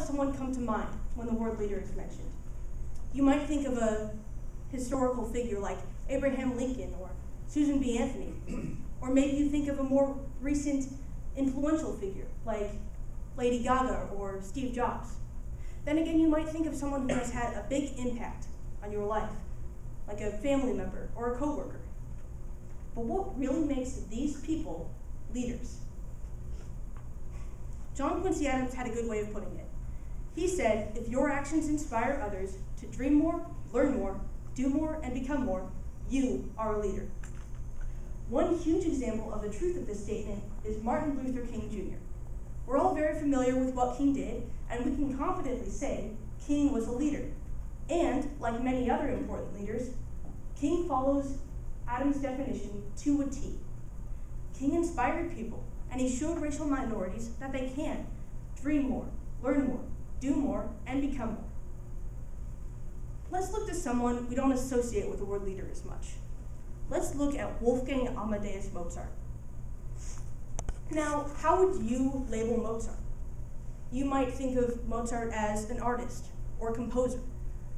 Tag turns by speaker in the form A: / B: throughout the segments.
A: have someone come to mind when the word leader is mentioned. You might think of a historical figure like Abraham Lincoln or Susan B. Anthony, or maybe you think of a more recent influential figure like Lady Gaga or Steve Jobs. Then again, you might think of someone who has had a big impact on your life, like a family member or a coworker. But what really makes these people leaders? John Quincy Adams had a good way of putting it. He said, if your actions inspire others to dream more, learn more, do more, and become more, you are a leader. One huge example of the truth of this statement is Martin Luther King Jr. We're all very familiar with what King did, and we can confidently say King was a leader. And, like many other important leaders, King follows Adams' definition to a T. King inspired people, and he showed racial minorities that they can dream more, learn more, do more, and become more. Let's look to someone we don't associate with the word leader as much. Let's look at Wolfgang Amadeus Mozart. Now, how would you label Mozart? You might think of Mozart as an artist or composer,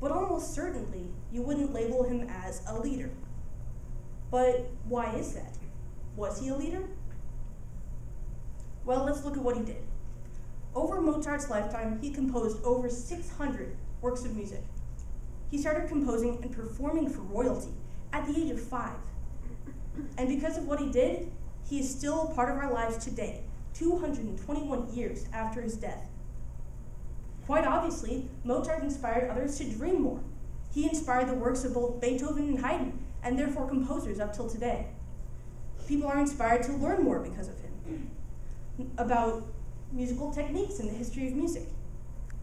A: but almost certainly you wouldn't label him as a leader. But why is that? Was he a leader? Well, let's look at what he did. Over Mozart's lifetime, he composed over 600 works of music. He started composing and performing for royalty at the age of 5. And because of what he did, he is still a part of our lives today, 221 years after his death. Quite obviously, Mozart inspired others to dream more. He inspired the works of both Beethoven and Haydn, and therefore composers up till today. People are inspired to learn more because of him, about musical techniques and the history of music.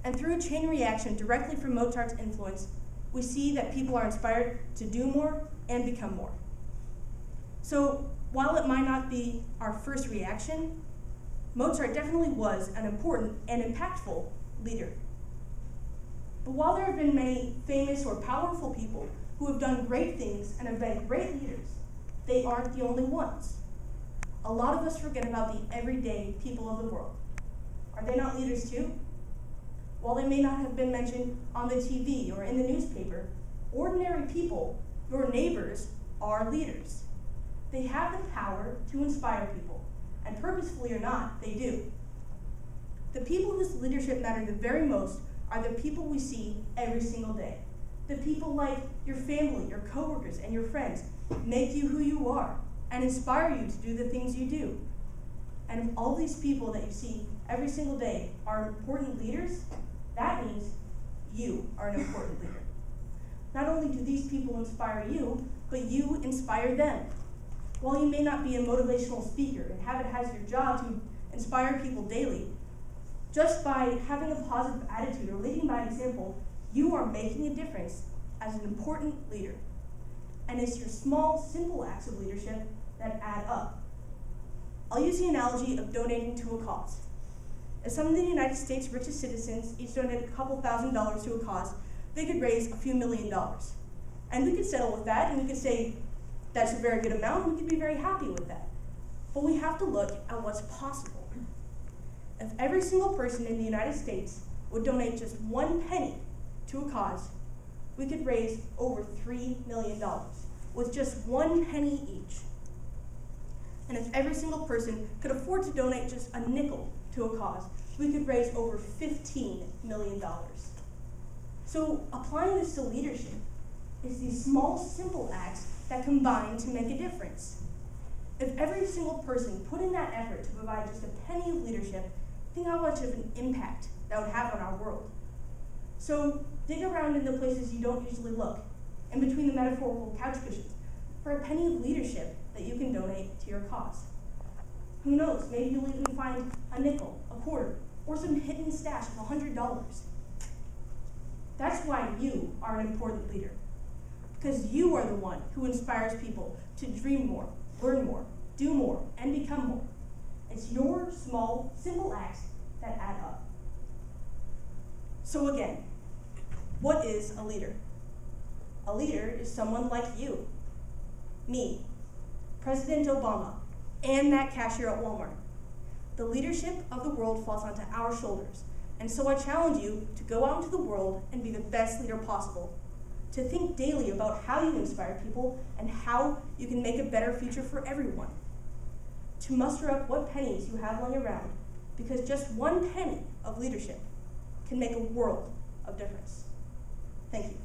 A: And through a chain reaction directly from Mozart's influence, we see that people are inspired to do more and become more. So while it might not be our first reaction, Mozart definitely was an important and impactful leader. But while there have been many famous or powerful people who have done great things and have been great leaders, they aren't the only ones. A lot of us forget about the everyday people of the world. Are they not leaders too? While they may not have been mentioned on the TV or in the newspaper, ordinary people, your neighbors, are leaders. They have the power to inspire people, and purposefully or not, they do. The people whose leadership matter the very most are the people we see every single day. The people like your family, your coworkers, and your friends make you who you are and inspire you to do the things you do. And if all these people that you see every single day are important leaders, that means you are an important leader. Not only do these people inspire you, but you inspire them. While you may not be a motivational speaker and have it as your job to inspire people daily, just by having a positive attitude or leading by example, you are making a difference as an important leader. And it's your small, simple acts of leadership that add up. I'll use the analogy of donating to a cause. If some of the United States' richest citizens each donated a couple $1,000s to a cause, they could raise a few $1 million. And we could settle with that, and we could say, that's a very good amount, and we could be very happy with that. But we have to look at what's possible. If every single person in the United States would donate just 1 penny to a cause, we could raise over $3 million with just 1 penny each. And if every single person could afford to donate just a nickel to a cause, we could raise over $15 million. So applying this to leadership is these small, simple acts that combine to make a difference. If every single person put in that effort to provide just a penny of leadership, think how much of an impact that would have on our world. So dig around in the places you don't usually look, in between the metaphorical couch cushions, for a penny of leadership that you can donate to your cause. Who knows, maybe you'll even find a nickel, a quarter, or some hidden stash of $100. That's why you are an important leader, because you are the one who inspires people to dream more, learn more, do more, and become more. It's your small, simple acts that add up. So again, what is a leader? A leader is someone like you, me, President Obama, and that cashier at Walmart. The leadership of the world falls onto our shoulders, And so I challenge you to go out into the world and be the best leader possible, to think daily about how you inspire people and how you can make a better future for everyone, to muster up what pennies you have lying around, because just one penny of leadership can make a world of difference. Thank you.